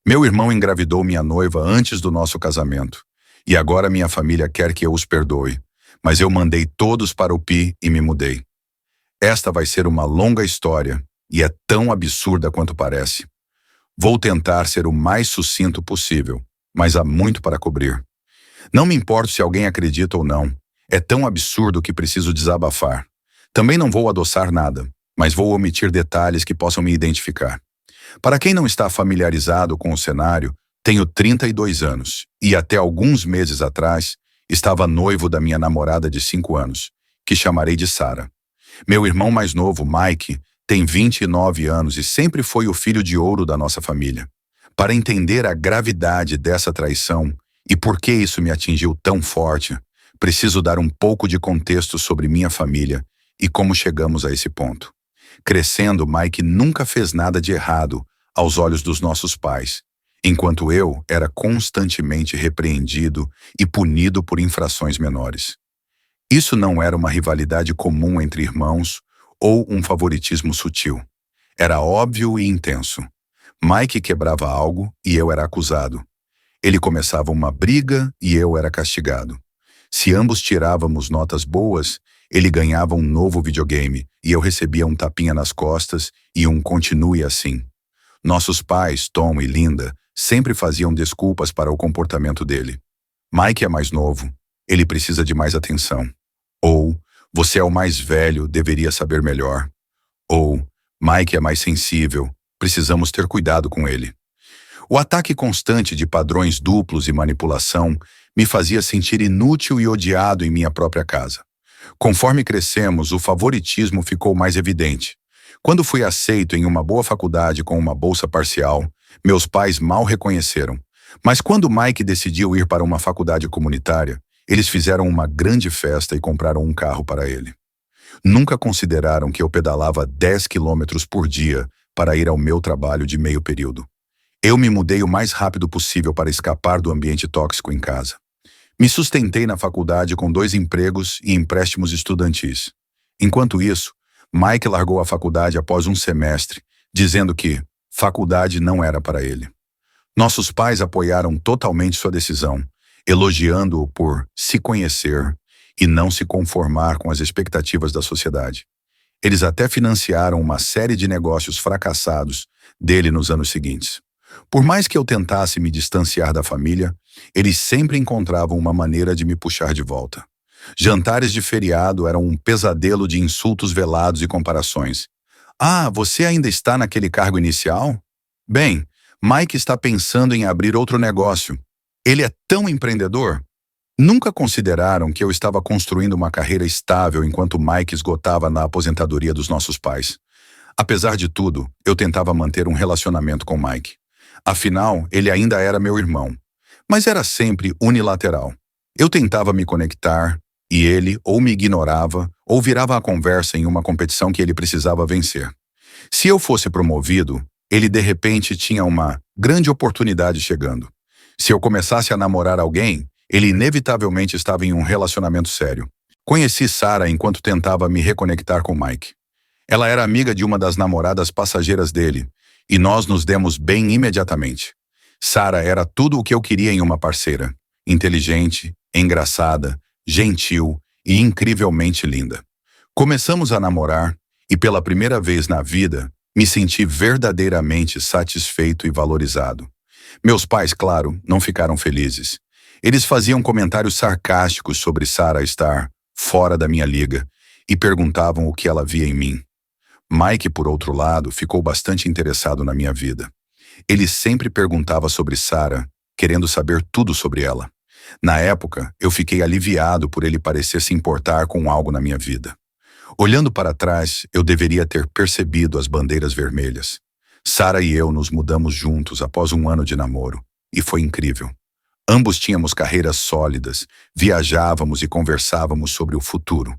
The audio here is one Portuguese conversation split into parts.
Meu irmão engravidou minha noiva antes do nosso casamento. E agora minha família quer que eu os perdoe. Mas eu mandei todos para o Pi e me mudei. Esta vai ser uma longa história e é tão absurda quanto parece. Vou tentar ser o mais sucinto possível, mas há muito para cobrir. Não me importo se alguém acredita ou não. É tão absurdo que preciso desabafar. Também não vou adoçar nada, mas vou omitir detalhes que possam me identificar. Para quem não está familiarizado com o cenário, tenho 32 anos e até alguns meses atrás estava noivo da minha namorada de 5 anos, que chamarei de Sara. Meu irmão mais novo, Mike, tem 29 anos e sempre foi o filho de ouro da nossa família. Para entender a gravidade dessa traição e por que isso me atingiu tão forte, preciso dar um pouco de contexto sobre minha família e como chegamos a esse ponto. Crescendo, Mike nunca fez nada de errado aos olhos dos nossos pais, enquanto eu era constantemente repreendido e punido por infrações menores. Isso não era uma rivalidade comum entre irmãos ou um favoritismo sutil. Era óbvio e intenso. Mike quebrava algo e eu era acusado. Ele começava uma briga e eu era castigado. Se ambos tirávamos notas boas, ele ganhava um novo videogame e eu recebia um tapinha nas costas e um continue assim. Nossos pais, Tom e Linda, sempre faziam desculpas para o comportamento dele. Mike é mais novo, ele precisa de mais atenção. Ou, você é o mais velho, deveria saber melhor. Ou, Mike é mais sensível, precisamos ter cuidado com ele. O ataque constante de padrões duplos e manipulação me fazia sentir inútil e odiado em minha própria casa. Conforme crescemos, o favoritismo ficou mais evidente. Quando fui aceito em uma boa faculdade com uma bolsa parcial, meus pais mal reconheceram. Mas quando Mike decidiu ir para uma faculdade comunitária, eles fizeram uma grande festa e compraram um carro para ele. Nunca consideraram que eu pedalava 10 quilômetros por dia para ir ao meu trabalho de meio período. Eu me mudei o mais rápido possível para escapar do ambiente tóxico em casa. Me sustentei na faculdade com 2 empregos e empréstimos estudantis. Enquanto isso, Mike largou a faculdade após um semestre, dizendo que faculdade não era para ele. Nossos pais apoiaram totalmente sua decisão, elogiando-o por se conhecer e não se conformar com as expectativas da sociedade. Eles até financiaram uma série de negócios fracassados dele nos anos seguintes. Por mais que eu tentasse me distanciar da família, eles sempre encontravam uma maneira de me puxar de volta. Jantares de feriado eram um pesadelo de insultos velados e comparações. Ah, você ainda está naquele cargo inicial? Bem, Mike está pensando em abrir outro negócio. Ele é tão empreendedor? Nunca consideraram que eu estava construindo uma carreira estável enquanto Mike esgotava na aposentadoria dos nossos pais. Apesar de tudo, eu tentava manter um relacionamento com Mike. Afinal, ele ainda era meu irmão. Mas era sempre unilateral. Eu tentava me conectar e ele ou me ignorava ou virava a conversa em uma competição que ele precisava vencer. Se eu fosse promovido, ele de repente tinha uma grande oportunidade chegando. Se eu começasse a namorar alguém, ele inevitavelmente estava em um relacionamento sério. Conheci Sara enquanto tentava me reconectar com Mike. Ela era amiga de uma das namoradas passageiras dele, e nós nos demos bem imediatamente. Sara era tudo o que eu queria em uma parceira. Inteligente, engraçada, gentil e incrivelmente linda. Começamos a namorar e pela primeira vez na vida, me senti verdadeiramente satisfeito e valorizado. Meus pais, claro, não ficaram felizes. Eles faziam comentários sarcásticos sobre Sara estar fora da minha liga e perguntavam o que ela via em mim. Mike, por outro lado, ficou bastante interessado na minha vida. Ele sempre perguntava sobre Sara, querendo saber tudo sobre ela. Na época, eu fiquei aliviado por ele parecer se importar com algo na minha vida. Olhando para trás, eu deveria ter percebido as bandeiras vermelhas. Sara e eu nos mudamos juntos após um ano de namoro, e foi incrível. Ambos tínhamos carreiras sólidas, viajávamos e conversávamos sobre o futuro.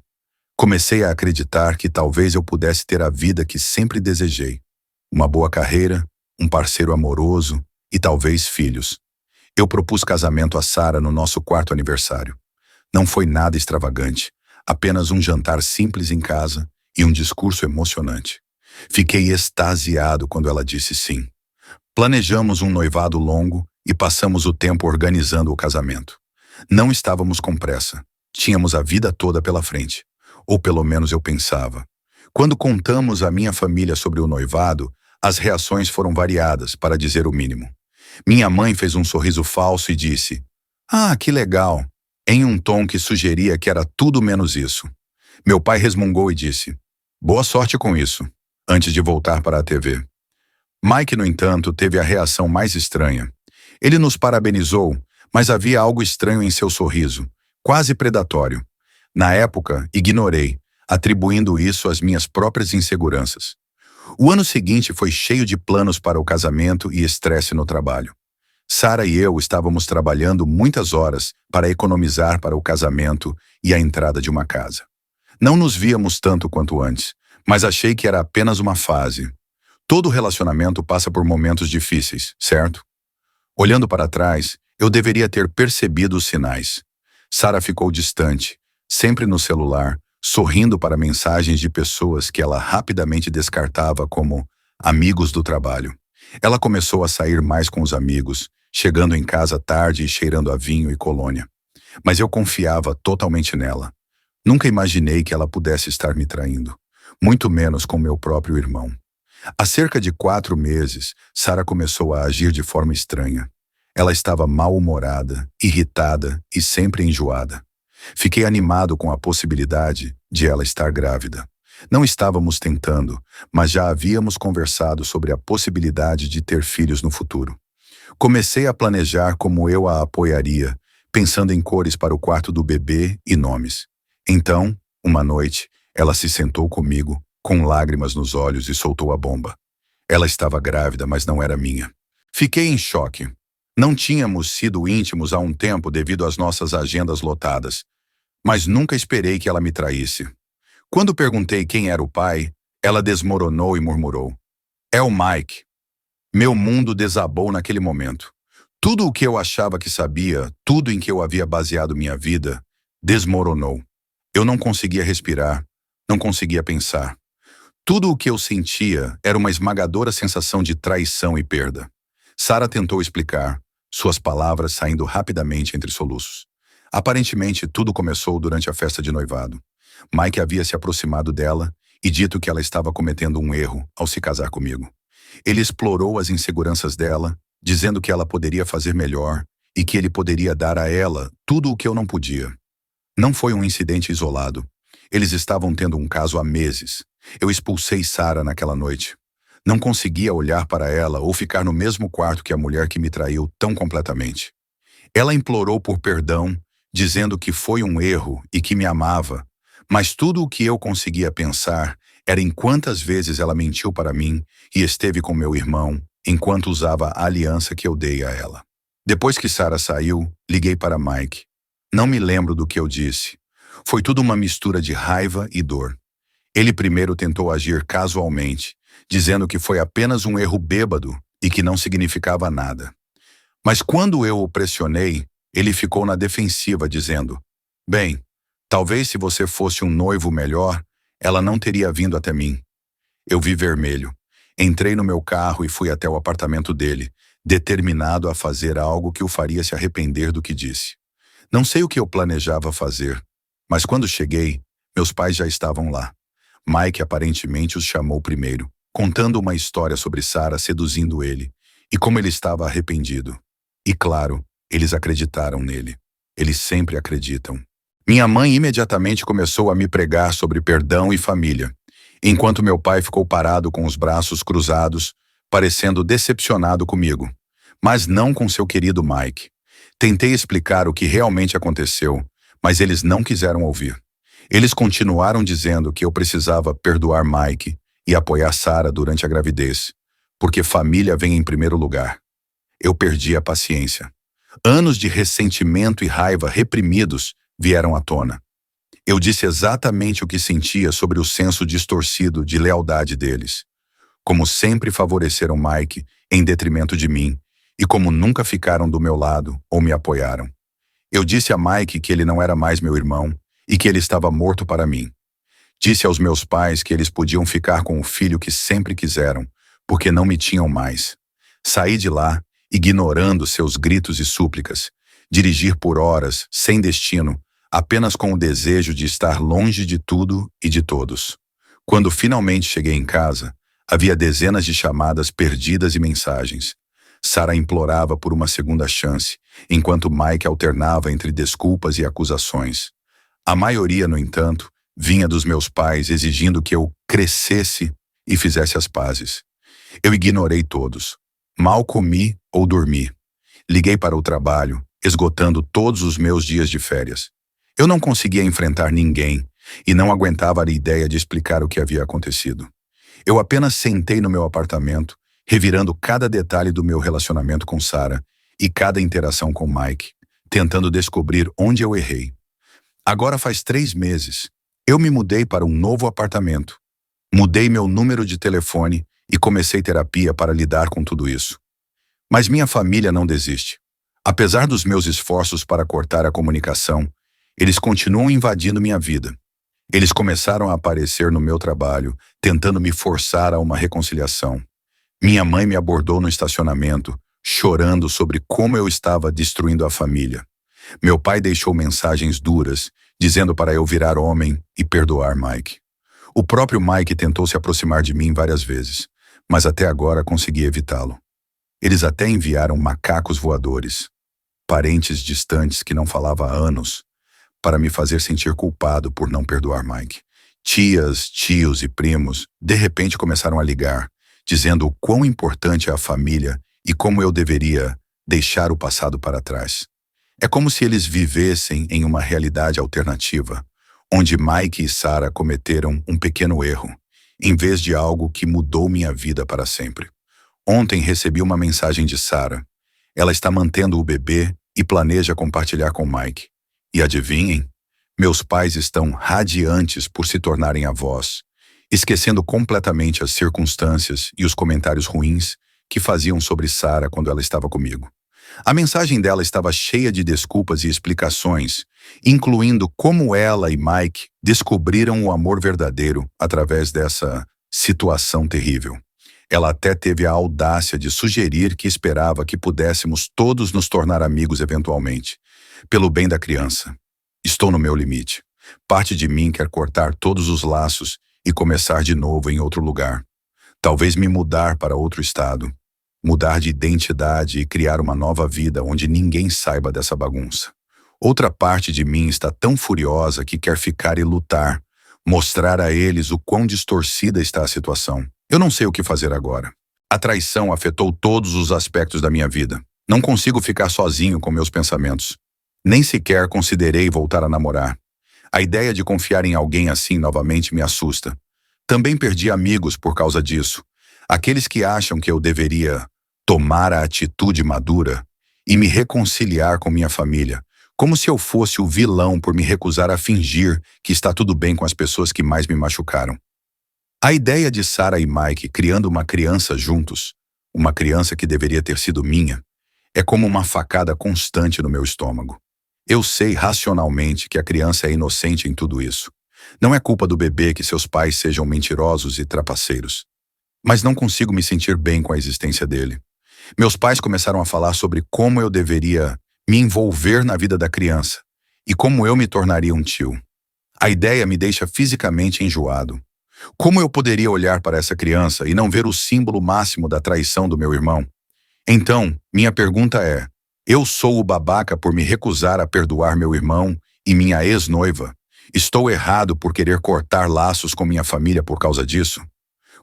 Comecei a acreditar que talvez eu pudesse ter a vida que sempre desejei. Uma boa carreira, um parceiro amoroso e talvez filhos. Eu propus casamento a Sara no nosso 4º aniversário. Não foi nada extravagante, apenas um jantar simples em casa e um discurso emocionante. Fiquei extasiado quando ela disse sim. Planejamos um noivado longo e passamos o tempo organizando o casamento. Não estávamos com pressa. Tínhamos a vida toda pela frente. Ou pelo menos eu pensava. Quando contamos à minha família sobre o noivado, as reações foram variadas, para dizer o mínimo. Minha mãe fez um sorriso falso e disse: "Ah, que legal", em um tom que sugeria que era tudo menos isso. Meu pai resmungou e disse: "Boa sorte com isso", antes de voltar para a TV. Mike, no entanto, teve a reação mais estranha. Ele nos parabenizou, mas havia algo estranho em seu sorriso, quase predatório. Na época, ignorei, atribuindo isso às minhas próprias inseguranças. O ano seguinte foi cheio de planos para o casamento e estresse no trabalho. Sara e eu estávamos trabalhando muitas horas para economizar para o casamento e a entrada de uma casa. Não nos víamos tanto quanto antes, mas achei que era apenas uma fase. Todo relacionamento passa por momentos difíceis, certo? Olhando para trás, eu deveria ter percebido os sinais. Sara ficou distante, sempre no celular, sorrindo para mensagens de pessoas que ela rapidamente descartava como amigos do trabalho. Ela começou a sair mais com os amigos, chegando em casa tarde e cheirando a vinho e colônia. Mas eu confiava totalmente nela. Nunca imaginei que ela pudesse estar me traindo, muito menos com meu próprio irmão. Há cerca de 4 meses, Sara começou a agir de forma estranha. Ela estava mal-humorada, irritada e sempre enjoada. Fiquei animado com a possibilidade de ela estar grávida. Não estávamos tentando, mas já havíamos conversado sobre a possibilidade de ter filhos no futuro. Comecei a planejar como eu a apoiaria, pensando em cores para o quarto do bebê e nomes. Então, uma noite, ela se sentou comigo, com lágrimas nos olhos, e soltou a bomba. Ela estava grávida, mas não era minha. Fiquei em choque. Não tínhamos sido íntimos há um tempo devido às nossas agendas lotadas, mas nunca esperei que ela me traísse. Quando perguntei quem era o pai, ela desmoronou e murmurou: "É o Mike." Meu mundo desabou naquele momento. Tudo o que eu achava que sabia, tudo em que eu havia baseado minha vida, desmoronou. Eu não conseguia respirar, não conseguia pensar. Tudo o que eu sentia era uma esmagadora sensação de traição e perda. Sara tentou explicar, suas palavras saindo rapidamente entre soluços. Aparentemente, tudo começou durante a festa de noivado. Mike havia se aproximado dela e dito que ela estava cometendo um erro ao se casar comigo. Ele explorou as inseguranças dela, dizendo que ela poderia fazer melhor e que ele poderia dar a ela tudo o que eu não podia. Não foi um incidente isolado. Eles estavam tendo um caso há meses. Eu expulsei Sara naquela noite. Não conseguia olhar para ela ou ficar no mesmo quarto que a mulher que me traiu tão completamente. Ela implorou por perdão, dizendo que foi um erro e que me amava, mas tudo o que eu conseguia pensar era em quantas vezes ela mentiu para mim e esteve com meu irmão enquanto usava a aliança que eu dei a ela. Depois que Sara saiu, liguei para Mike. Não me lembro do que eu disse. Foi tudo uma mistura de raiva e dor. Ele primeiro tentou agir casualmente, dizendo que foi apenas um erro bêbado e que não significava nada. Mas quando eu o pressionei, ele ficou na defensiva, dizendo: "Bem, talvez se você fosse um noivo melhor, ela não teria vindo até mim." Eu vi vermelho. Entrei no meu carro e fui até o apartamento dele, determinado a fazer algo que o faria se arrepender do que disse. Não sei o que eu planejava fazer, mas quando cheguei, meus pais já estavam lá. Mike aparentemente os chamou primeiro, contando uma história sobre Sara seduzindo ele, e como ele estava arrependido. E claro, eles acreditaram nele. Eles sempre acreditam. Minha mãe imediatamente começou a me pregar sobre perdão e família, enquanto meu pai ficou parado com os braços cruzados, parecendo decepcionado comigo, mas não com seu querido Mike. Tentei explicar o que realmente aconteceu, mas eles não quiseram ouvir. Eles continuaram dizendo que eu precisava perdoar Mike e apoiar Sara durante a gravidez, porque família vem em primeiro lugar. Eu perdi a paciência. Anos de ressentimento e raiva reprimidos vieram à tona. Eu disse exatamente o que sentia sobre o senso distorcido de lealdade deles. Como sempre favoreceram Mike em detrimento de mim, e como nunca ficaram do meu lado ou me apoiaram. Eu disse a Mike que ele não era mais meu irmão e que ele estava morto para mim. Disse aos meus pais que eles podiam ficar com o filho que sempre quiseram, porque não me tinham mais. Saí de lá, ignorando seus gritos e súplicas, dirigir por horas, sem destino, apenas com o desejo de estar longe de tudo e de todos. Quando finalmente cheguei em casa, havia dezenas de chamadas perdidas e mensagens. Sarah implorava por uma segunda chance, enquanto Mike alternava entre desculpas e acusações. A maioria, no entanto, vinha dos meus pais exigindo que eu crescesse e fizesse as pazes. Eu ignorei todos. Mal comi ou dormi. Liguei para o trabalho, esgotando todos os meus dias de férias. Eu não conseguia enfrentar ninguém e não aguentava a ideia de explicar o que havia acontecido. Eu apenas sentei no meu apartamento, revirando cada detalhe do meu relacionamento com Sarah e cada interação com Mike, tentando descobrir onde eu errei. Agora faz 3 meses. Eu me mudei para um novo apartamento. Mudei meu número de telefone e comecei terapia para lidar com tudo isso. Mas minha família não desiste. Apesar dos meus esforços para cortar a comunicação, eles continuam invadindo minha vida. Eles começaram a aparecer no meu trabalho, tentando me forçar a uma reconciliação. Minha mãe me abordou no estacionamento, chorando sobre como eu estava destruindo a família. Meu pai deixou mensagens duras, dizendo para eu virar homem e perdoar Mike. O próprio Mike tentou se aproximar de mim várias vezes, mas até agora consegui evitá-lo. Eles até enviaram macacos voadores, parentes distantes que não falava há anos, para me fazer sentir culpado por não perdoar Mike. Tias, tios e primos, de repente começaram a ligar, dizendo o quão importante é a família e como eu deveria deixar o passado para trás. É como se eles vivessem em uma realidade alternativa, onde Mike e Sarah cometeram um pequeno erro, em vez de algo que mudou minha vida para sempre. Ontem recebi uma mensagem de Sarah. Ela está mantendo o bebê e planeja compartilhar com Mike. E adivinhem? Meus pais estão radiantes por se tornarem avós, esquecendo completamente as circunstâncias e os comentários ruins que faziam sobre Sarah quando ela estava comigo. A mensagem dela estava cheia de desculpas e explicações, incluindo como ela e Mike descobriram o amor verdadeiro através dessa situação terrível. Ela até teve a audácia de sugerir que esperava que pudéssemos todos nos tornar amigos eventualmente, pelo bem da criança. Estou no meu limite. Parte de mim quer cortar todos os laços e começar de novo em outro lugar. Talvez me mudar para outro estado. Mudar de identidade e criar uma nova vida onde ninguém saiba dessa bagunça. Outra parte de mim está tão furiosa que quer ficar e lutar, mostrar a eles o quão distorcida está a situação. Eu não sei o que fazer agora. A traição afetou todos os aspectos da minha vida. Não consigo ficar sozinho com meus pensamentos. Nem sequer considerei voltar a namorar. A ideia de confiar em alguém assim novamente me assusta. Também perdi amigos por causa disso. Aqueles que acham que eu deveria tomar a atitude madura e me reconciliar com minha família, como se eu fosse o vilão por me recusar a fingir que está tudo bem com as pessoas que mais me machucaram. A ideia de Sarah e Mike criando uma criança juntos, uma criança que deveria ter sido minha, é como uma facada constante no meu estômago. Eu sei racionalmente que a criança é inocente em tudo isso. Não é culpa do bebê que seus pais sejam mentirosos e trapaceiros. Mas não consigo me sentir bem com a existência dele. Meus pais começaram a falar sobre como eu deveria me envolver na vida da criança e como eu me tornaria um tio. A ideia me deixa fisicamente enjoado. Como eu poderia olhar para essa criança e não ver o símbolo máximo da traição do meu irmão? Então, minha pergunta é: eu sou o babaca por me recusar a perdoar meu irmão e minha ex-noiva? Estou errado por querer cortar laços com minha família por causa disso?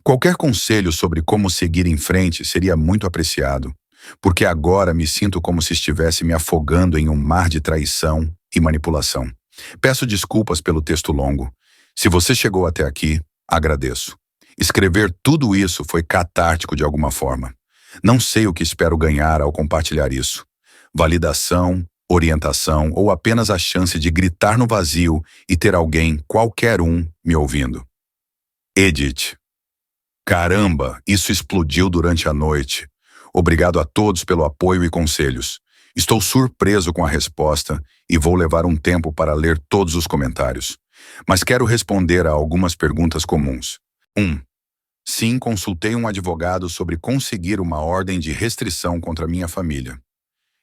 Qualquer conselho sobre como seguir em frente seria muito apreciado, porque agora me sinto como se estivesse me afogando em um mar de traição e manipulação. Peço desculpas pelo texto longo. Se você chegou até aqui, agradeço. Escrever tudo isso foi catártico de alguma forma. Não sei o que espero ganhar ao compartilhar isso. Validação, orientação ou apenas a chance de gritar no vazio e ter alguém, qualquer um, me ouvindo. Edith. Caramba, isso explodiu durante a noite. Obrigado a todos pelo apoio e conselhos. Estou surpreso com a resposta e vou levar um tempo para ler todos os comentários. Mas quero responder a algumas perguntas comuns. 1. Sim, consultei um advogado sobre conseguir uma ordem de restrição contra minha família.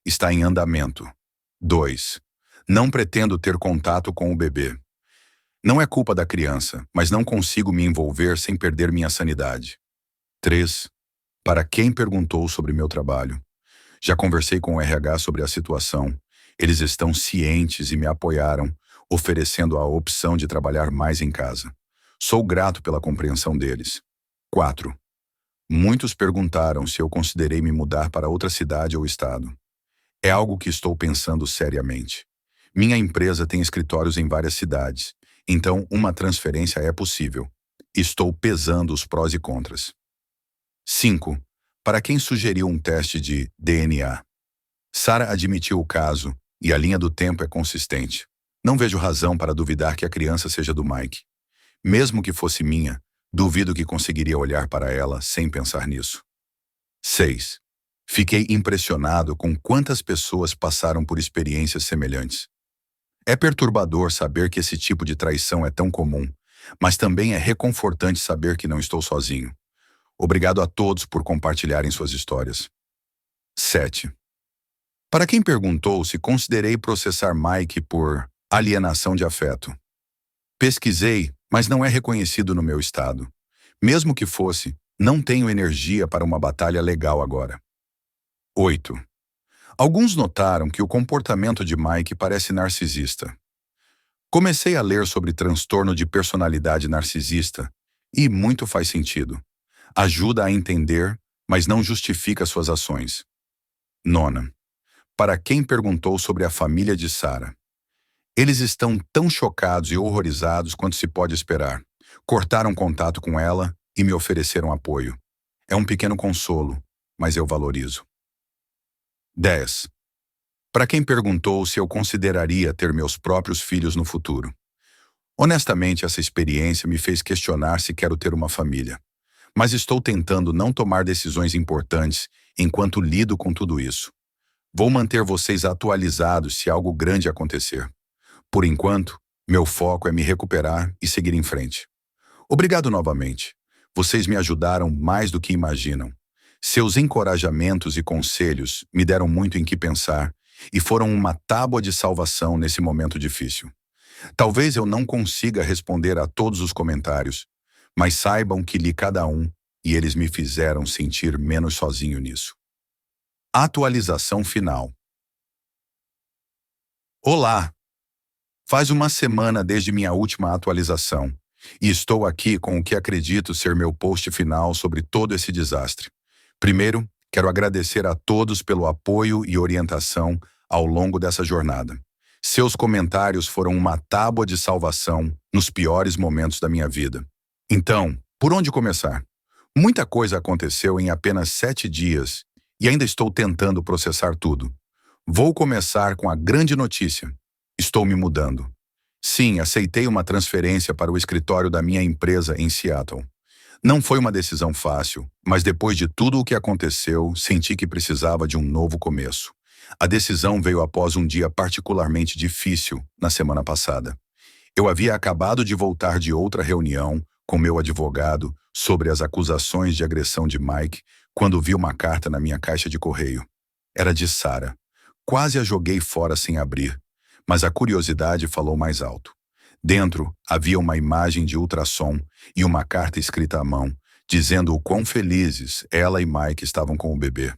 Está em andamento. 2. Não pretendo ter contato com o bebê. Não é culpa da criança, mas não consigo me envolver sem perder minha sanidade. 3. Para quem perguntou sobre meu trabalho? Já conversei com o RH sobre a situação. Eles estão cientes e me apoiaram, oferecendo a opção de trabalhar mais em casa. Sou grato pela compreensão deles. 4. Muitos perguntaram se eu considerei me mudar para outra cidade ou estado. É algo que estou pensando seriamente. Minha empresa tem escritórios em várias cidades, então uma transferência é possível. Estou pesando os prós e contras. 5. Para quem sugeriu um teste de DNA? Sara admitiu o caso e a linha do tempo é consistente. Não vejo razão para duvidar que a criança seja do Mike. Mesmo que fosse minha, duvido que conseguiria olhar para ela sem pensar nisso. 6. Fiquei impressionado com quantas pessoas passaram por experiências semelhantes. É perturbador saber que esse tipo de traição é tão comum, mas também é reconfortante saber que não estou sozinho. Obrigado a todos por compartilharem suas histórias. 7. Para quem perguntou se considerei processar Mike por alienação de afeto. Pesquisei, mas não é reconhecido no meu estado. Mesmo que fosse, não tenho energia para uma batalha legal agora. 8. Alguns notaram que o comportamento de Mike parece narcisista. Comecei a ler sobre transtorno de personalidade narcisista e muito faz sentido. Ajuda a entender, mas não justifica suas ações. 9. Para quem perguntou sobre a família de Sara. Eles estão tão chocados e horrorizados quanto se pode esperar. Cortaram contato com ela e me ofereceram apoio. É um pequeno consolo, mas eu valorizo. 10. Para quem perguntou se eu consideraria ter meus próprios filhos no futuro. Honestamente, essa experiência me fez questionar se quero ter uma família. Mas estou tentando não tomar decisões importantes enquanto lido com tudo isso. Vou manter vocês atualizados se algo grande acontecer. Por enquanto, meu foco é me recuperar e seguir em frente. Obrigado novamente. Vocês me ajudaram mais do que imaginam. Seus encorajamentos e conselhos me deram muito em que pensar e foram uma tábua de salvação nesse momento difícil. Talvez eu não consiga responder a todos os comentários, mas saibam que li cada um e eles me fizeram sentir menos sozinho nisso. Atualização final. Olá! Faz uma semana desde minha última atualização e estou aqui com o que acredito ser meu post final sobre todo esse desastre. Primeiro, quero agradecer a todos pelo apoio e orientação ao longo dessa jornada. Seus comentários foram uma tábua de salvação nos piores momentos da minha vida. Então, por onde começar? Muita coisa aconteceu em apenas 7 dias e ainda estou tentando processar tudo. Vou começar com a grande notícia. Estou me mudando. Sim, aceitei uma transferência para o escritório da minha empresa em Seattle. Não foi uma decisão fácil, mas depois de tudo o que aconteceu, senti que precisava de um novo começo. A decisão veio após um dia particularmente difícil na semana passada. Eu havia acabado de voltar de outra reunião com meu advogado sobre as acusações de agressão de Mike quando vi uma carta na minha caixa de correio. Era de Sara. Quase a joguei fora sem abrir, mas a curiosidade falou mais alto. Dentro havia uma imagem de ultrassom e uma carta escrita à mão, dizendo o quão felizes ela e Mike estavam com o bebê.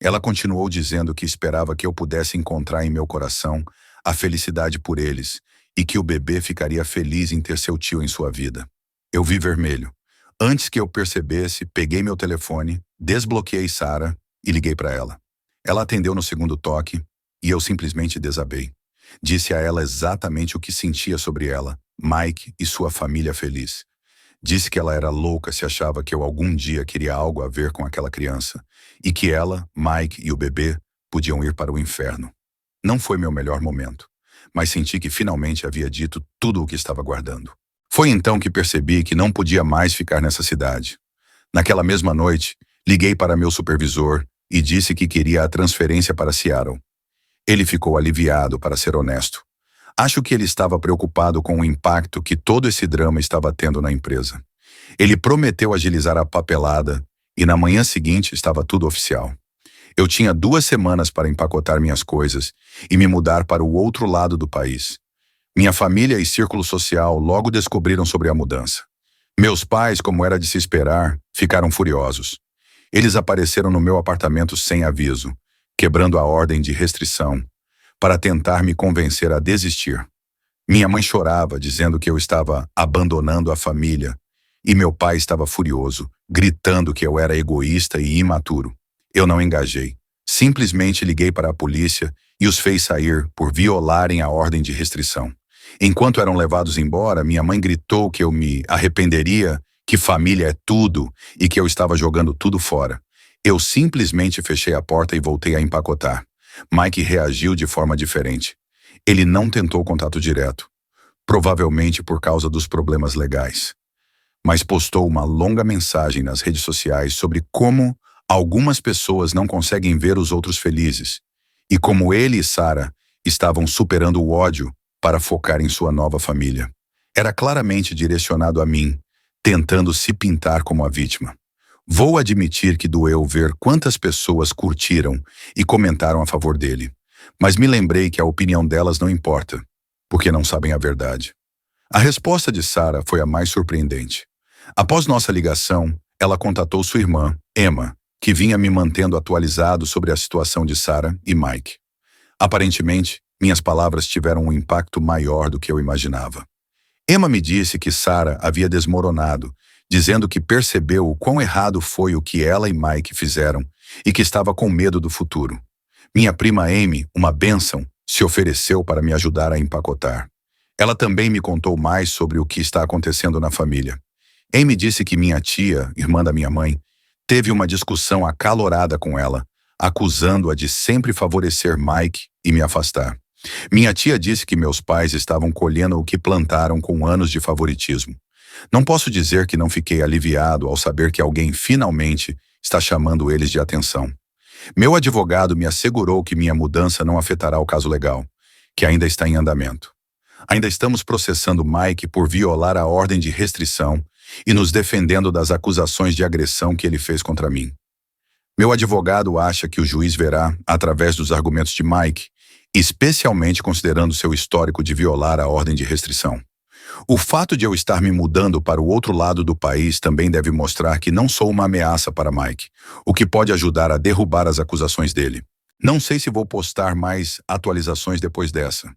Ela continuou dizendo que esperava que eu pudesse encontrar em meu coração a felicidade por eles e que o bebê ficaria feliz em ter seu tio em sua vida. Eu vi vermelho. Antes que eu percebesse, peguei meu telefone, desbloqueei Sara e liguei para ela. Ela atendeu no segundo toque e eu simplesmente desabei. Disse a ela exatamente o que sentia sobre ela, Mike e sua família feliz. Disse que ela era louca se achava que eu algum dia queria algo a ver com aquela criança e que ela, Mike e o bebê podiam ir para o inferno. Não foi meu melhor momento, mas senti que finalmente havia dito tudo o que estava guardando. Foi então que percebi que não podia mais ficar nessa cidade. Naquela mesma noite, liguei para meu supervisor e disse que queria a transferência para Seattle. Ele ficou aliviado, para ser honesto. Acho que ele estava preocupado com o impacto que todo esse drama estava tendo na empresa. Ele prometeu agilizar a papelada e na manhã seguinte estava tudo oficial. Eu tinha 2 semanas para empacotar minhas coisas e me mudar para o outro lado do país. Minha família e círculo social logo descobriram sobre a mudança. Meus pais, como era de se esperar, ficaram furiosos. Eles apareceram no meu apartamento sem aviso, quebrando a ordem de restrição, para tentar me convencer a desistir. Minha mãe chorava, dizendo que eu estava abandonando a família, e meu pai estava furioso, gritando que eu era egoísta e imaturo. Eu não engajei. Simplesmente liguei para a polícia e os fez sair por violarem a ordem de restrição. Enquanto eram levados embora, minha mãe gritou que eu me arrependeria, que família é tudo e que eu estava jogando tudo fora. Eu simplesmente fechei a porta e voltei a empacotar. Mike reagiu de forma diferente. Ele não tentou contato direto, provavelmente por causa dos problemas legais, mas postou uma longa mensagem nas redes sociais sobre como algumas pessoas não conseguem ver os outros felizes e como ele e Sarah estavam superando o ódio para focar em sua nova família. Era claramente direcionado a mim, tentando se pintar como a vítima. Vou admitir que doeu ver quantas pessoas curtiram e comentaram a favor dele, mas me lembrei que a opinião delas não importa, porque não sabem a verdade. A resposta de Sarah foi a mais surpreendente. Após nossa ligação, ela contatou sua irmã, Emma, que vinha me mantendo atualizado sobre a situação de Sarah e Mike. Aparentemente, minhas palavras tiveram um impacto maior do que eu imaginava. Emma me disse que Sarah havia desmoronado, dizendo que percebeu o quão errado foi o que ela e Mike fizeram e que estava com medo do futuro. Minha prima Amy, uma bênção, se ofereceu para me ajudar a empacotar. Ela também me contou mais sobre o que está acontecendo na família. Amy disse que minha tia, irmã da minha mãe, teve uma discussão acalorada com ela, acusando-a de sempre favorecer Mike e me afastar. Minha tia disse que meus pais estavam colhendo o que plantaram com anos de favoritismo. Não posso dizer que não fiquei aliviado ao saber que alguém finalmente está chamando eles de atenção. Meu advogado me assegurou que minha mudança não afetará o caso legal, que ainda está em andamento. Ainda estamos processando Mike por violar a ordem de restrição e nos defendendo das acusações de agressão que ele fez contra mim. Meu advogado acha que o juiz verá, através dos argumentos de Mike, especialmente considerando seu histórico de violar a ordem de restrição. O fato de eu estar me mudando para o outro lado do país também deve mostrar que não sou uma ameaça para Mike, o que pode ajudar a derrubar as acusações dele. Não sei se vou postar mais atualizações depois dessa.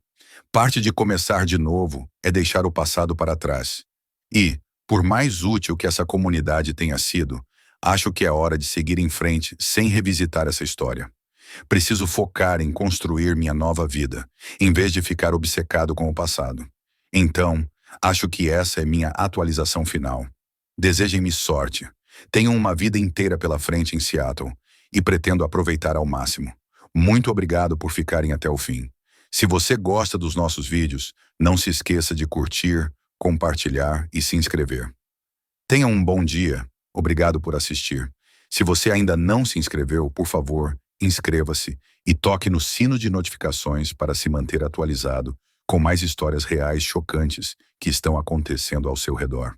Parte de começar de novo é deixar o passado para trás. E, por mais útil que essa comunidade tenha sido, acho que é hora de seguir em frente sem revisitar essa história. Preciso focar em construir minha nova vida, em vez de ficar obcecado com o passado. Então, acho que essa é minha atualização final. Desejem-me sorte. Tenho uma vida inteira pela frente em Seattle e pretendo aproveitar ao máximo. Muito obrigado por ficarem até o fim. Se você gosta dos nossos vídeos, não se esqueça de curtir, compartilhar e se inscrever. Tenha um bom dia. Obrigado por assistir. Se você ainda não se inscreveu, por favor, inscreva-se e toque no sino de notificações para se manter atualizado com mais histórias reais chocantes que estão acontecendo ao seu redor.